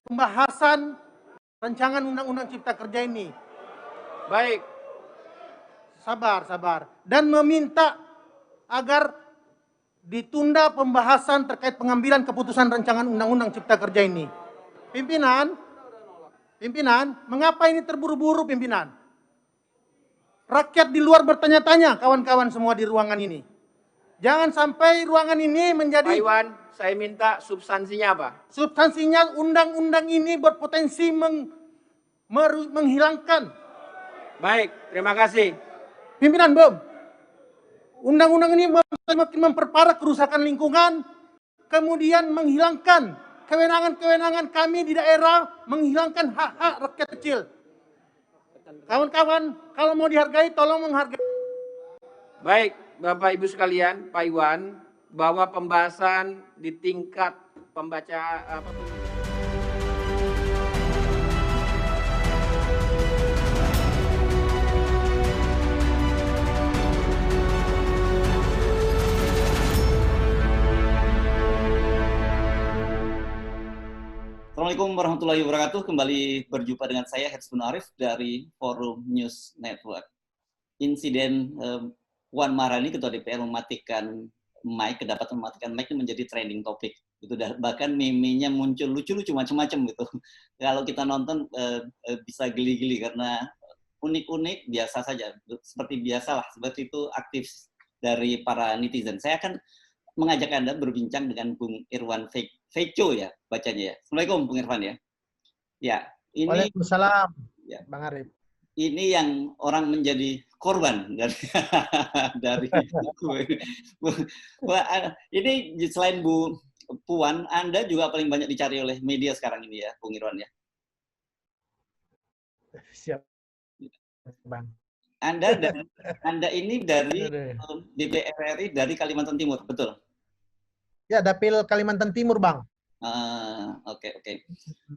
pembahasan rancangan undang-undang cipta kerja ini. Baik. Sabar. Dan meminta agar ditunda pembahasan terkait pengambilan keputusan rancangan undang-undang cipta kerja ini. Pimpinan, mengapa ini terburu-buru pimpinan? Rakyat di luar bertanya-tanya, kawan-kawan semua di ruangan ini. Jangan sampai ruangan ini menjadi... Pak Iwan, saya minta substansinya apa? Substansinya undang-undang ini berpotensi menghilangkan. Baik, terima kasih. Pimpinan, undang-undang ini semakin memperparah kerusakan lingkungan, kemudian menghilangkan kewenangan-kewenangan kami di daerah, menghilangkan hak-hak rakyat kecil. Kawan-kawan, kalau mau dihargai, tolong menghargai. Baik, Bapak Ibu sekalian, Pak Iwan, bahwa pembahasan di tingkat Assalamualaikum warahmatullahi wabarakatuh. Kembali berjumpa dengan saya Hetzbun Arif dari Forum News Network. Insiden Puan Maharani Ketua DPR mematikan mic, kedapatan mematikan mic itu menjadi trending topik. Itu bahkan meme-nya muncul lucu-lucu macam-macam gitu. Kalau kita nonton bisa geli-geli karena unik-unik, biasa saja. Seperti biasalah, seperti itu aktif dari para netizen. Saya akan mengajak Anda berbincang dengan Bung Irwan Feco ya bacanya ya. Assalamualaikum Bung Irwan ya. Ya, ini Waalaikumsalam, ya, Bang Arif. Ini yang orang menjadi korban dari ini selain Bu Puan, Anda juga paling banyak dicari oleh media sekarang ini ya, Bung Irwan ya. Siap, Bang. Anda ini dari DPR RI dari Kalimantan Timur, betul? Ya, Dapil Kalimantan Timur, Bang. Oke.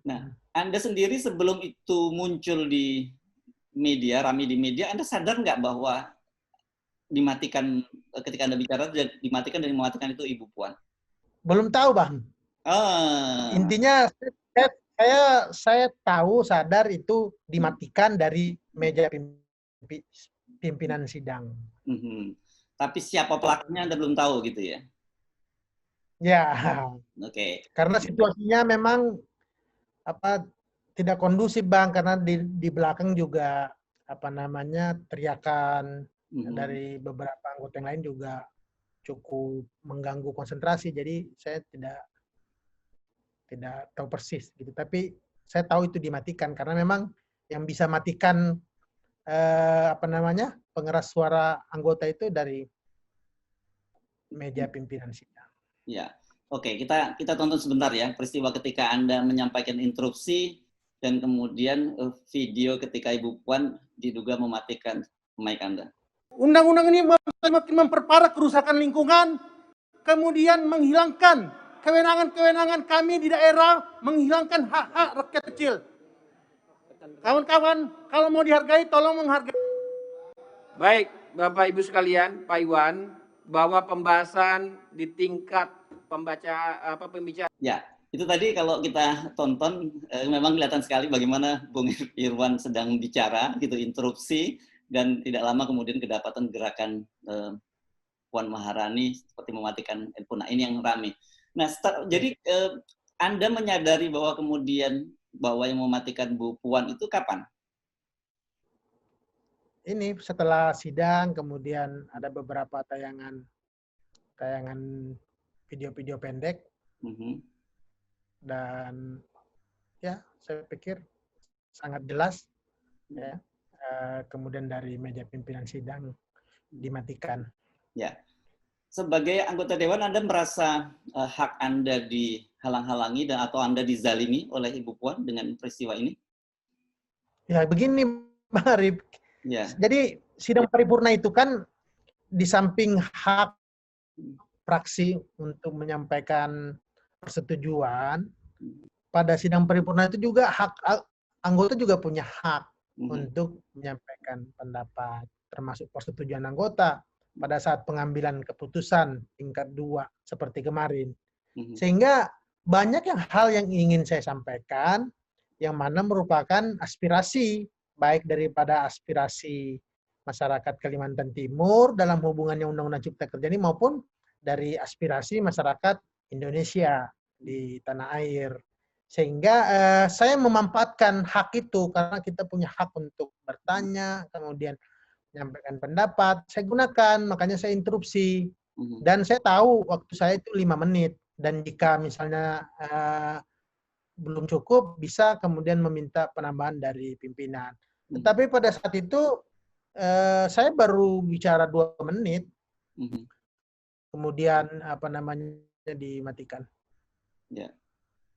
Nah, Anda sendiri sebelum itu muncul di media, ramai di media, Anda sadar nggak bahwa dimatikan ketika Anda bicara dimatikan dan mematikan itu Ibu Puan? Belum tahu, Bang. Intinya saya tahu, sadar itu dimatikan dari meja pimpinan sidang. Tapi siapa pelakunya Anda belum tahu gitu ya? Ya. Oke. Karena situasinya memang tidak kondusif, Bang, karena di belakang juga teriakan dari beberapa anggota yang lain juga cukup mengganggu konsentrasi. Jadi saya tidak tahu persis gitu. Tapi saya tahu itu dimatikan karena memang yang bisa matikan pengeras suara anggota itu dari meja pimpinan sidang. Ya. Oke, kita tonton sebentar ya peristiwa ketika Anda menyampaikan interupsi dan kemudian video ketika Ibu Puan diduga mematikan mic Anda. Undang-undang ini semakin memperparah kerusakan lingkungan, kemudian menghilangkan kewenangan-kewenangan kami di daerah, menghilangkan hak-hak rakyat kecil. Kawan-kawan, kalau mau dihargai, tolong menghargai. Baik, Bapak Ibu sekalian, Pak Iwan, bahwa pembahasan di tingkat pembicara. Ya, itu tadi kalau kita tonton memang kelihatan sekali bagaimana Bung Irwan sedang bicara gitu, interupsi, dan tidak lama kemudian kedapatan gerakan Puan Maharani seperti mematikan handphone. Nah, ini yang ramai. Nah, jadi Anda menyadari bahwa kemudian bahwa yang mematikan Bu Puan itu kapan? Ini setelah sidang, kemudian ada beberapa tayangan video-video pendek, dan ya saya pikir sangat jelas ya. Kemudian dari meja pimpinan sidang dimatikan. Ya, sebagai anggota dewan Anda merasa hak Anda dihalang-halangi dan atau Anda dizalimi oleh Ibu Puan dengan peristiwa ini? Ya begini, Bang Arif. Ya. Jadi sidang paripurna itu kan di samping hak fraksi untuk menyampaikan persetujuan, pada sidang paripurna itu juga hak anggota juga punya hak untuk menyampaikan pendapat, termasuk persetujuan anggota pada saat pengambilan keputusan tingkat 2 seperti kemarin. Sehingga banyak hal yang ingin saya sampaikan, yang mana merupakan aspirasi, baik daripada aspirasi masyarakat Kalimantan Timur dalam hubungannya Undang-Undang Cipta Kerja ini maupun dari aspirasi masyarakat Indonesia di tanah air. Sehingga saya memanfaatkan hak itu karena kita punya hak untuk bertanya, kemudian menyampaikan pendapat, saya gunakan, makanya saya interupsi. Dan saya tahu waktu saya itu 5 menit. Dan jika misalnya belum cukup, bisa kemudian meminta penambahan dari pimpinan. Tetapi pada saat itu, saya baru bicara 2 menit, kemudian dimatikan. Ya.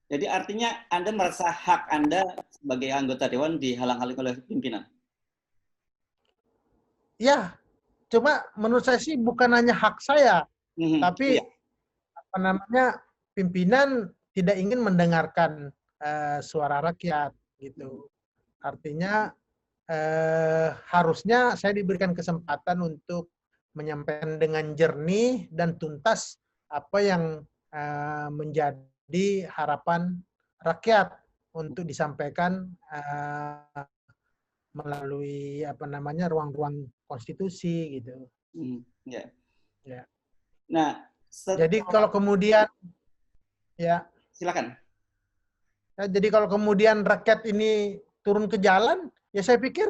Jadi artinya Anda merasa hak Anda sebagai anggota Dewan dihalang-halangi oleh pimpinan? Ya, cuma menurut saya sih bukan hanya hak saya, tapi pimpinan tidak ingin mendengarkan suara rakyat gitu. Artinya harusnya saya diberikan kesempatan untuk menyampaikan dengan jernih dan tuntas apa yang menjadi harapan rakyat untuk disampaikan melalui ruang-ruang konstitusi gitu. Ya. Ya. Nah, jadi kalau kemudian silakan. Jadi kalau kemudian rakyat ini turun ke jalan, ya saya pikir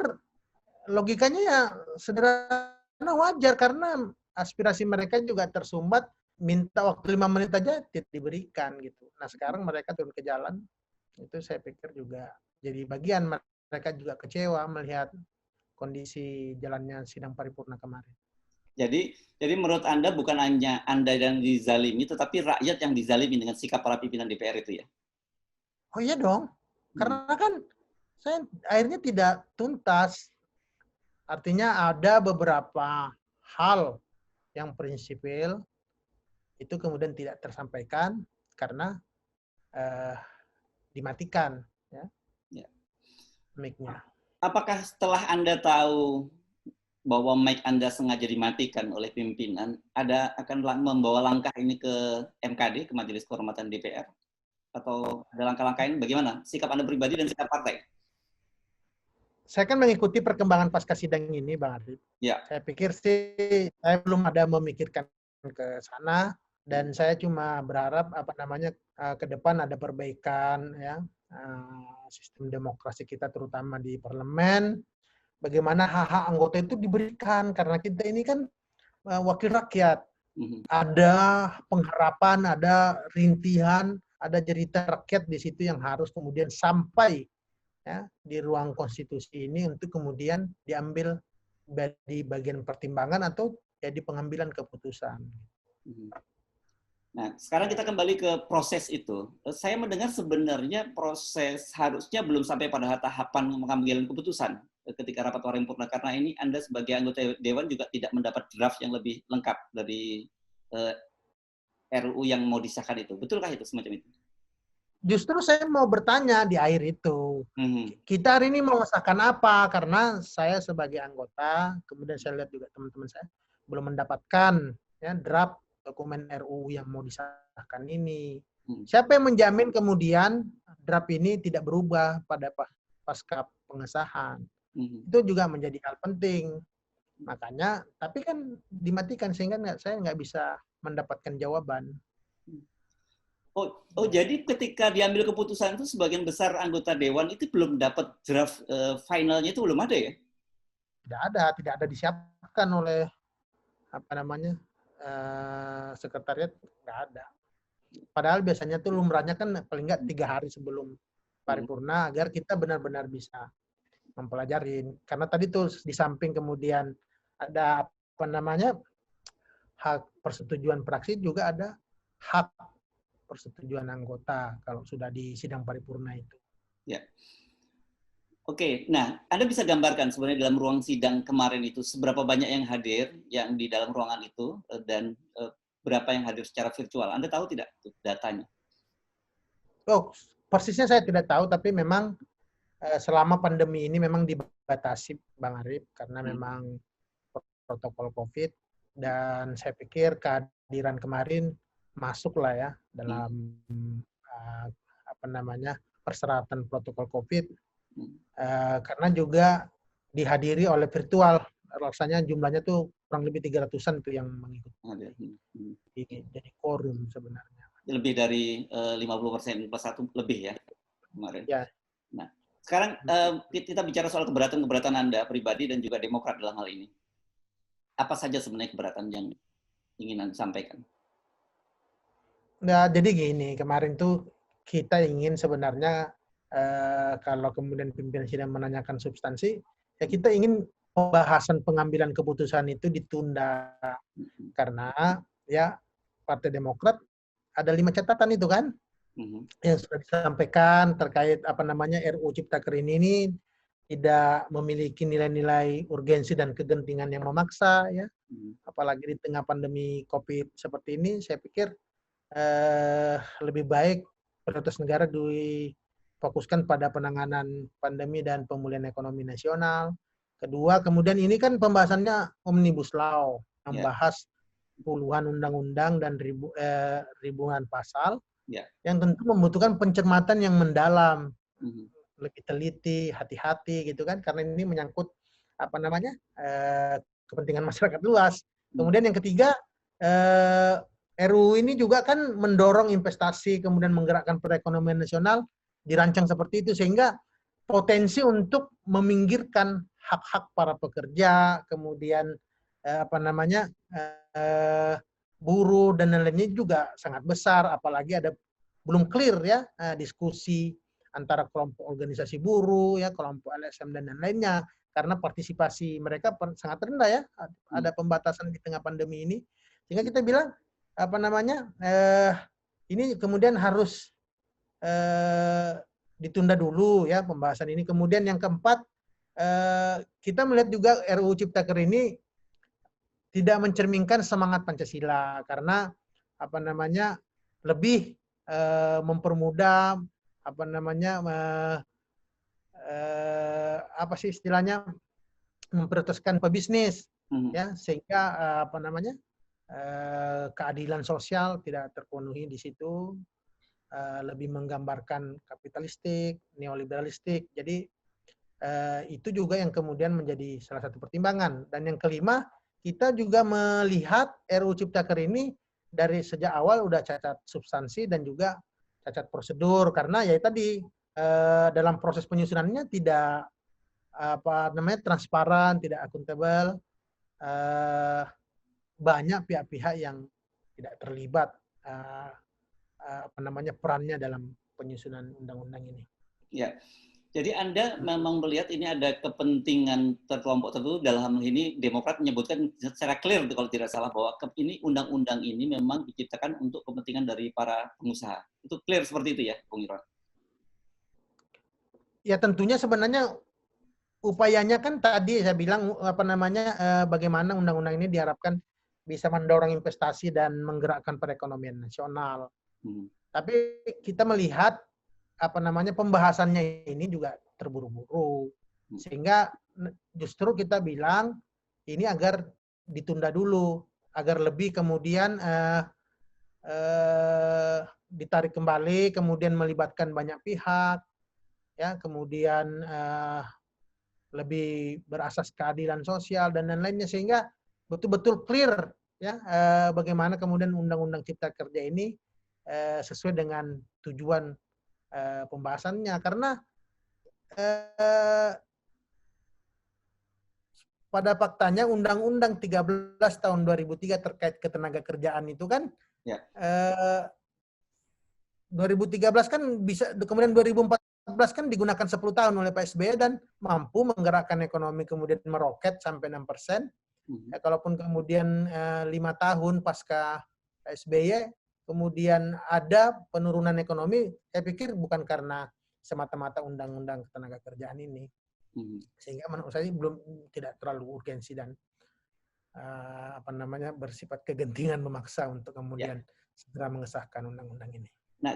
logikanya ya sederhana, wajar karena aspirasi mereka juga tersumbat, minta waktu 5 menit aja tidak diberikan gitu. Nah sekarang mereka turun ke jalan, itu saya pikir juga jadi bagian mereka juga kecewa melihat kondisi jalannya sidang paripurna kemarin. Jadi menurut Anda bukan hanya Anda yang dizalimi, tetapi rakyat yang dizalimi dengan sikap para pimpinan DPR itu ya? Oh iya dong, karena kan saya akhirnya tidak tuntas. Artinya ada beberapa hal yang prinsipil itu kemudian tidak tersampaikan karena dimatikan ya. Mic-nya. Apakah setelah Anda tahu bahwa mic Anda sengaja dimatikan oleh pimpinan, Anda akan membawa langkah ini ke MKD, ke Majelis Kehormatan DPR? Atau ada langkah-langkah ini bagaimana? Sikap Anda pribadi dan sikap partai? Saya kan mengikuti perkembangan pasca sidang ini, Bang Arif. Ya. Saya pikir sih saya belum ada memikirkan ke sana dan saya cuma berharap ke depan ada perbaikan ya sistem demokrasi kita terutama di parlemen. Bagaimana hak-hak anggota itu diberikan karena kita ini kan wakil rakyat. Ada pengharapan, ada rintihan, ada cerita rakyat di situ yang harus kemudian sampai ya, di ruang konstitusi ini untuk kemudian diambil di bagian pertimbangan atau jadi pengambilan keputusan. Nah, sekarang kita kembali ke proses itu. Saya mendengar sebenarnya proses harusnya belum sampai pada tahapan pengambilan keputusan ketika rapat paripurna, karena ini Anda sebagai anggota Dewan juga tidak mendapat draft yang lebih lengkap dari RUU yang mau disahkan itu. Betulkah itu semacam itu? Justru saya mau bertanya di akhir itu. Kita hari ini mau mengesahkan apa? Karena saya sebagai anggota, kemudian saya lihat juga teman-teman saya belum mendapatkan ya, draft dokumen RUU yang mau disahkan ini. Siapa yang menjamin kemudian draft ini tidak berubah pada pasca pengesahan? Itu juga menjadi hal penting. Makanya, tapi kan dimatikan sehingga saya nggak bisa mendapatkan jawaban. Oh, jadi ketika diambil keputusan itu sebagian besar anggota Dewan itu belum dapat draft finalnya, itu belum ada ya? Tidak ada disiapkan oleh sekretariat, nggak ada. Padahal biasanya tuh lumrahnya kan paling nggak 3 hari sebelum paripurna agar kita benar-benar bisa mempelajari. Karena tadi tuh di samping kemudian ada hak persetujuan fraksi, juga ada hak persetujuan anggota kalau sudah di sidang paripurna itu. Ya. Oke, nah Anda bisa gambarkan sebenarnya dalam ruang sidang kemarin itu seberapa banyak yang hadir yang di dalam ruangan itu dan berapa yang hadir secara virtual? Anda tahu tidak datanya? Oh, persisnya saya tidak tahu, tapi memang selama pandemi ini memang dibatasi, Bang Arif, karena memang protokol COVID, dan saya pikir kehadiran kemarin masuk lah ya dalam apa namanya persyaratan protokol COVID, karena juga dihadiri oleh virtual. Rasanya jumlahnya tuh kurang lebih 300-an tuh yang mengikuti. Jadi quorum sebenarnya. Lebih dari 50% plus 1 lebih ya kemarin. Ya. Nah, sekarang kita bicara soal keberatan Anda pribadi dan juga Demokrat dalam hal ini. Apa saja sebenarnya keberatan yang ingin Anda sampaikan? Nah, jadi gini, kemarin tuh kita ingin sebenarnya kalau kemudian pimpinan sidang menanyakan substansi, ya kita ingin pembahasan pengambilan keputusan itu ditunda karena ya Partai Demokrat ada 5 catatan itu kan yang sudah disampaikan terkait apa namanya RUU Ciptaker ini tidak memiliki nilai-nilai urgensi dan kegentingan yang memaksa ya, apalagi di tengah pandemi COVID seperti ini. Saya pikir lebih baik prioritas negara difokuskan pada penanganan pandemi dan pemulihan ekonomi nasional. Kedua, kemudian ini kan pembahasannya Omnibus Law, membahas puluhan undang-undang dan ribuan pasal yang tentu membutuhkan pencermatan yang mendalam, lebih teliti, hati-hati gitu kan, karena ini menyangkut apa namanya kepentingan masyarakat luas. Kemudian yang ketiga, RUU ini juga kan mendorong investasi, kemudian menggerakkan perekonomian nasional, dirancang seperti itu sehingga potensi untuk meminggirkan hak-hak para pekerja, kemudian apa namanya buruh dan lain-lainnya juga sangat besar, apalagi ada belum clear ya diskusi antara kelompok organisasi buruh ya, kelompok LSM dan lain-lainnya, karena partisipasi mereka sangat rendah ya, ada pembatasan di tengah pandemi ini, sehingga kita bilang apa namanya ini kemudian harus ditunda dulu ya pembahasan ini. Kemudian yang keempat, kita melihat juga RUU Ciptaker ini tidak mencerminkan semangat Pancasila karena apa namanya lebih mempermudah apa namanya apa sih istilahnya memprioritaskan pebisnis ya, sehingga apa namanya keadilan sosial tidak terpenuhi di situ, lebih menggambarkan kapitalistik, neoliberalistik. Jadi itu juga yang kemudian menjadi salah satu pertimbangan. Dan yang kelima, kita juga melihat RUU Ciptaker ini dari sejak awal udah cacat substansi dan juga cacat prosedur, karena ya tadi dalam proses penyusunannya tidak apa namanya transparan, tidak akuntabel, banyak pihak-pihak yang tidak terlibat apa namanya perannya dalam penyusunan undang-undang ini. Ya, jadi Anda memang melihat ini ada kepentingan kelompok tertentu. Dalam hal ini Demokrat menyebutkan secara clear kalau tidak salah bahwa ini undang-undang ini memang diciptakan untuk kepentingan dari para pengusaha. Itu clear seperti itu ya, Bung Irwan? Ya tentunya sebenarnya upayanya kan tadi saya bilang apa namanya bagaimana undang-undang ini diharapkan bisa mendorong investasi dan menggerakkan perekonomian nasional. Tapi kita melihat apa namanya pembahasannya ini juga terburu-buru, sehingga justru kita bilang ini agar ditunda dulu, agar lebih kemudian ditarik kembali, kemudian melibatkan banyak pihak, ya kemudian lebih berasas keadilan sosial dan lain-lainnya, sehingga betul-betul clear ya bagaimana kemudian Undang-Undang Cipta Kerja ini sesuai dengan tujuan pembahasannya. Karena pada faktanya Undang-Undang 13 tahun 2003 terkait ketenaga kerjaan itu kan 2013 kan bisa, kemudian 2014 kan digunakan 10 tahun oleh Pak SBY dan mampu menggerakkan ekonomi kemudian meroket sampai 6%. Ya, kalaupun kemudian 5 tahun pasca SBY kemudian ada penurunan ekonomi, saya pikir bukan karena semata-mata undang-undang ketenaga kerjaan ini. Sehingga menurut saya belum tidak terlalu urgensi dan apa namanya bersifat kegentingan memaksa untuk kemudian segera mengesahkan undang-undang ini. Nah,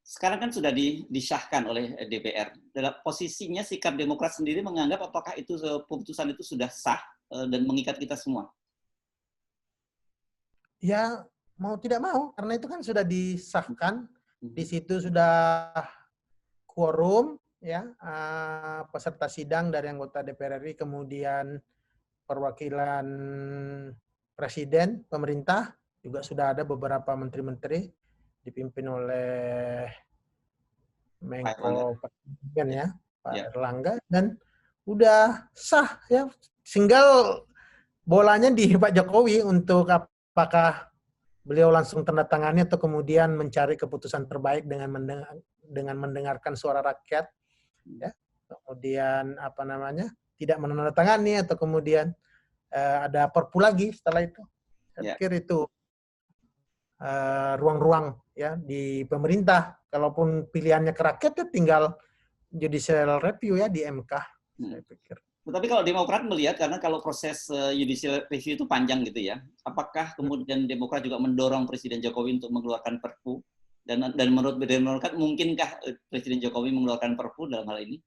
sekarang kan sudah disahkan oleh DPR. Dalam posisinya sikap Demokrat sendiri menganggap apakah itu keputusan itu sudah sah dan mengikat kita semua? Ya, mau tidak mau, karena itu kan sudah disahkan Di situ sudah quorum, ya, peserta sidang dari anggota DPR RI, kemudian perwakilan presiden, pemerintah, juga sudah ada beberapa menteri-menteri dipimpin oleh Menko Perekonomian, ya, Pak Erlangga, dan udah sah, ya. Tinggal bolanya di Pak Jokowi untuk apakah beliau langsung tanda tangannya atau kemudian mencari keputusan terbaik dengan mendengarkan suara rakyat, ya. Kemudian apa namanya, tidak menandatangani atau kemudian ada perpu lagi setelah itu. Saya pikir itu ruang-ruang, ya, di pemerintah. Kalaupun pilihannya ke rakyat, ya tinggal judicial review, ya, di MK. Saya pikir. Tetapi kalau Demokrat melihat, karena kalau proses judicial review itu panjang gitu ya, apakah kemudian Demokrat juga mendorong Presiden Jokowi untuk mengeluarkan Perpu? Dan menurut Demokrat, mungkinkah Presiden Jokowi mengeluarkan Perpu dalam hal ini?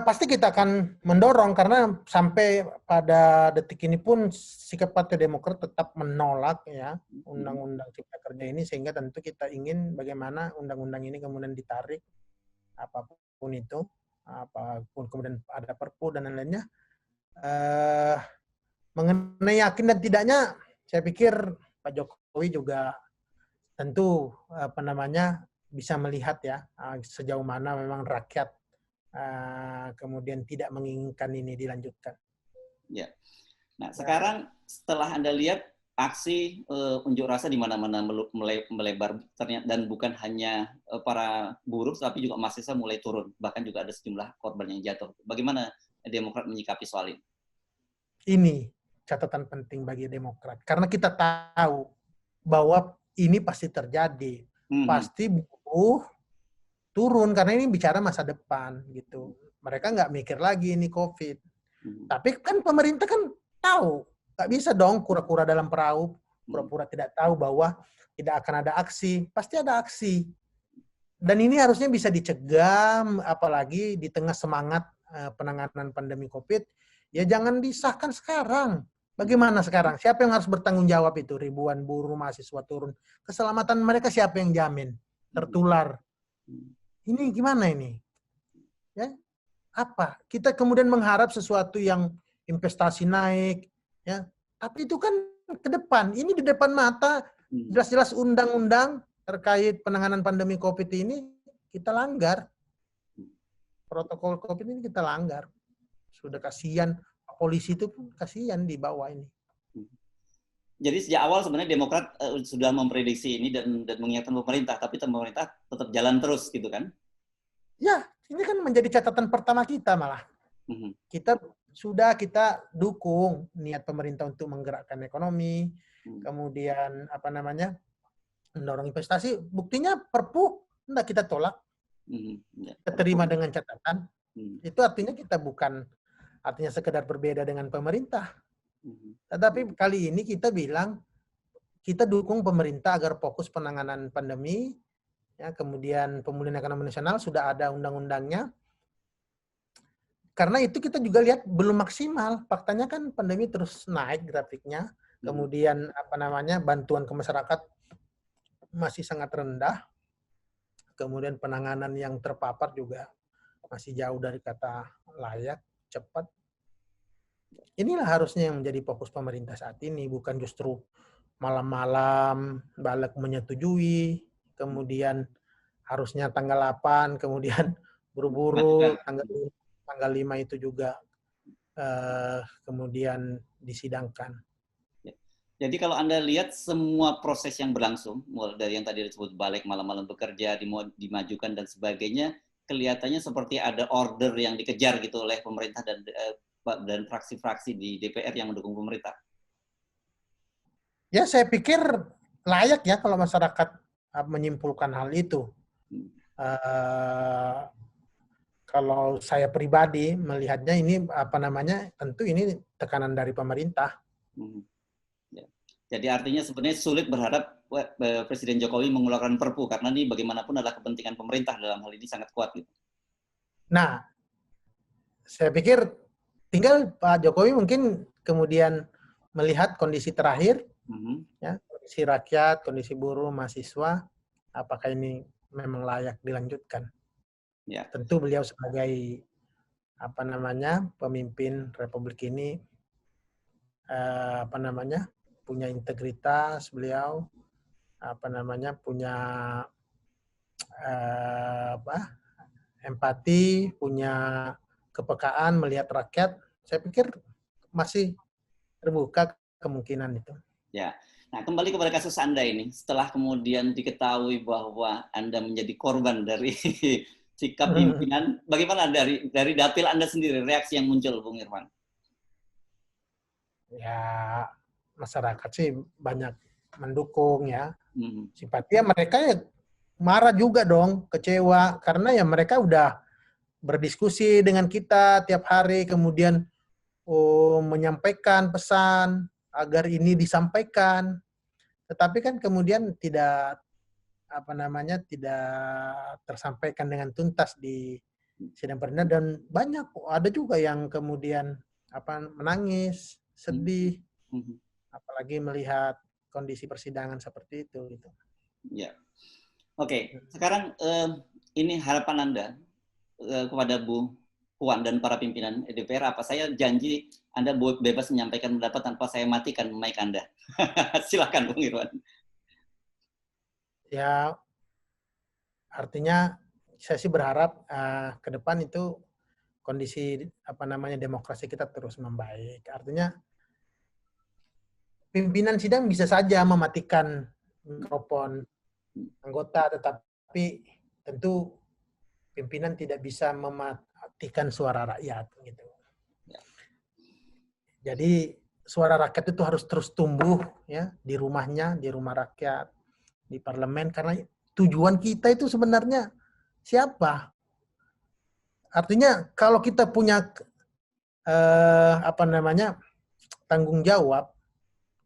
Pasti kita akan mendorong, karena sampai pada detik ini pun sikap Partai Demokrat tetap menolak, ya, Undang-Undang Cipta Kerja ini, sehingga tentu kita ingin bagaimana undang-undang ini kemudian ditarik, apapun itu, apapun kemudian ada Perpu dan lain-lainnya. Mengenai yakin dan tidaknya, saya pikir Pak Jokowi juga tentu bisa melihat, ya, sejauh mana memang rakyat kemudian tidak menginginkan ini dilanjutkan. Ya. Nah, sekarang setelah Anda lihat aksi unjuk rasa di mana-mana melebar ternyata, dan bukan hanya para buruh tapi juga mahasiswa mulai turun, bahkan juga ada sejumlah korban yang jatuh. Bagaimana Demokrat menyikapi soal ini? Ini catatan penting bagi Demokrat, karena kita tahu bahwa ini pasti terjadi, pasti buruh turun, karena ini bicara masa depan, gitu. Mereka nggak mikir lagi ini COVID. Tapi kan pemerintah kan tahu, nggak bisa dong kura-kura dalam perahu, pura-pura tidak tahu bahwa tidak akan ada aksi. Pasti ada aksi. Dan ini harusnya bisa dicegah, apalagi di tengah semangat penanganan pandemi COVID. Ya jangan disahkan sekarang. Bagaimana sekarang? Siapa yang harus bertanggung jawab itu? Ribuan buruh mahasiswa turun. Keselamatan mereka siapa yang jamin? Tertular. Ini gimana ini? Ya, apa? Kita kemudian mengharap sesuatu yang investasi naik, ya. Tapi itu kan ke depan. Ini di depan mata, jelas-jelas undang-undang terkait penanganan pandemi COVID ini kita langgar. Protokol COVID ini kita langgar. Sudah kasihan, polisi itu pun kasihan di bawah ini. Jadi sejak awal sebenarnya Demokrat sudah memprediksi ini dan mengingatkan pemerintah, tapi pemerintah tetap jalan terus gitu kan? Ya, ini kan menjadi catatan pertama kita malah. Kita dukung niat pemerintah untuk menggerakkan ekonomi, kemudian mendorong investasi. Buktinya Perpu enggak kita tolak, kita terima dengan catatan. Itu artinya kita bukan artinya sekedar berbeda dengan pemerintah. Tetapi kali ini kita bilang, kita dukung pemerintah agar fokus penanganan pandemi, ya, kemudian pemulihan ekonomi nasional sudah ada undang-undangnya. Karena itu kita juga lihat belum maksimal. Faktanya kan pandemi terus naik grafiknya. Kemudian bantuan ke masyarakat masih sangat rendah. Kemudian penanganan yang terpapar juga masih jauh dari kata layak, cepat. Inilah harusnya yang menjadi fokus pemerintah saat ini, bukan justru malam-malam balik menyetujui, kemudian harusnya tanggal 8, kemudian buru-buru tanggal 5 itu juga kemudian disidangkan. Jadi kalau Anda lihat semua proses yang berlangsung, mulai dari yang tadi disebut balik malam-malam bekerja, dimajukan dan sebagainya, kelihatannya seperti ada order yang dikejar gitu oleh pemerintah dan fraksi-fraksi di DPR yang mendukung pemerintah. Ya, saya pikir layak ya kalau masyarakat menyimpulkan hal itu. Kalau saya pribadi melihatnya ini tentu ini tekanan dari pemerintah. Jadi artinya sebenarnya sulit berharap Presiden Jokowi mengeluarkan Perpu karena ini bagaimanapun adalah kepentingan pemerintah dalam hal ini sangat kuat gitu. Nah, saya pikir tinggal Pak Jokowi mungkin kemudian melihat kondisi terakhir, ya, kondisi rakyat, kondisi buruh, mahasiswa, apakah ini memang layak dilanjutkan? Ya. Tentu beliau sebagai pemimpin Republik ini punya integritas, beliau punya empati, punya kepekaan melihat rakyat. Saya pikir masih terbuka kemungkinan itu. Ya. Nah, kembali kepada kasus Anda ini, setelah kemudian diketahui bahwa Anda menjadi korban dari sikap pimpinan, bagaimana dari dapil Anda sendiri, reaksi yang muncul, Bung Irwan? Ya, masyarakat sih banyak mendukung ya. Simpati mereka ya marah juga dong, kecewa, karena ya mereka udah berdiskusi dengan kita tiap hari, kemudian menyampaikan pesan agar ini disampaikan, tetapi kan kemudian tidak tidak tersampaikan dengan tuntas di sidang perdana, dan ada juga yang kemudian menangis, sedih, apalagi melihat kondisi persidangan seperti itu gitu. Ya. Oke, sekarang ini harapan Anda kepada Bu Puan dan para pimpinan DPR apa? Saya janji Anda bebas menyampaikan pendapat tanpa saya matikan mic Anda. Silakan, Bung Irwan. Ya, artinya saya sih berharap ke depan itu kondisi demokrasi kita terus membaik. Artinya pimpinan sidang bisa saja mematikan mikrofon anggota, tetapi tentu pimpinan tidak bisa mematikan suara rakyat gitu. Jadi suara rakyat itu harus terus tumbuh ya di rumahnya, di rumah rakyat, di parlemen, karena tujuan kita itu sebenarnya siapa? Artinya kalau kita punya tanggung jawab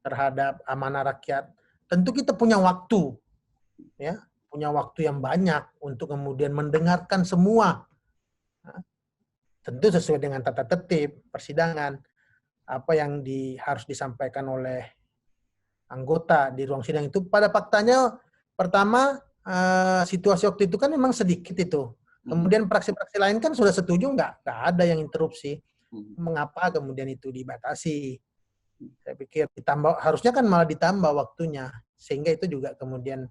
terhadap amanah rakyat, tentu kita punya waktu ya, punya waktu yang banyak untuk kemudian mendengarkan semua. Tentu sesuai dengan tata tertib persidangan, apa yang harus disampaikan oleh anggota di ruang sidang itu. Pada faktanya, pertama, situasi waktu itu kan memang sedikit itu. Kemudian praksi-praksi lain kan sudah setuju, nggak ada yang interupsi. Mengapa kemudian itu dibatasi? Saya pikir harusnya kan malah ditambah waktunya, sehingga itu juga kemudian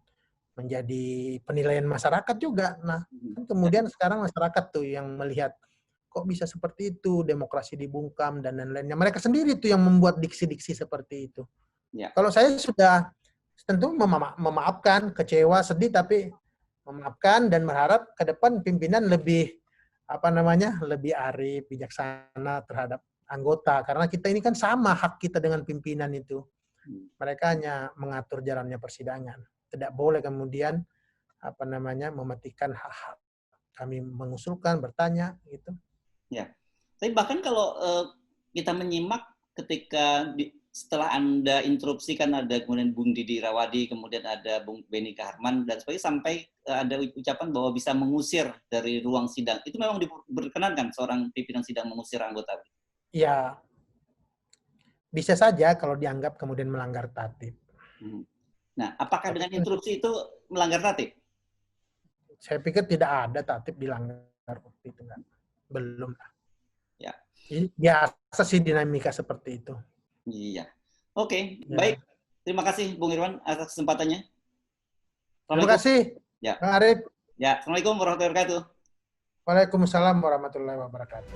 menjadi penilaian masyarakat juga. Nah, kemudian sekarang masyarakat tuh yang melihat, kok bisa seperti itu, demokrasi dibungkam dan lain-lainnya. Mereka sendiri tuh yang membuat diksi-diksi seperti itu. Ya. Kalau saya sudah tentu memaafkan, kecewa, sedih, tapi memaafkan dan berharap ke depan pimpinan lebih lebih arif, bijaksana terhadap anggota, karena kita ini kan sama hak kita dengan pimpinan itu. Mereka hanya mengatur jalannya persidangan. Tidak boleh kemudian mematikan hak-hak kami mengusulkan, bertanya gitu. Ya. Tapi bahkan kalau kita menyimak ketika setelah Anda interupsi, kan ada kemudian Bung Didi Rawadi, kemudian ada Bung Beni Kaharman dan sebagainya, sampai ada ucapan bahwa bisa mengusir dari ruang sidang. Itu memang diperkenankan seorang pimpinan sidang mengusir anggota? Ya, bisa saja kalau dianggap kemudian melanggar tatib. Nah, apakah dengan interupsi itu melanggar tatib? Saya pikir tidak ada tatib dilanggar waktu itu, kan? Belum lah. Ya. Biasa sih dinamika seperti itu. Iya. Oke, baik. Terima kasih Bung Irwan atas kesempatannya. Terima kasih, Kang Arif. Ya, Assalamualaikum warahmatullahi wabarakatuh. Waalaikumsalam warahmatullahi wabarakatuh.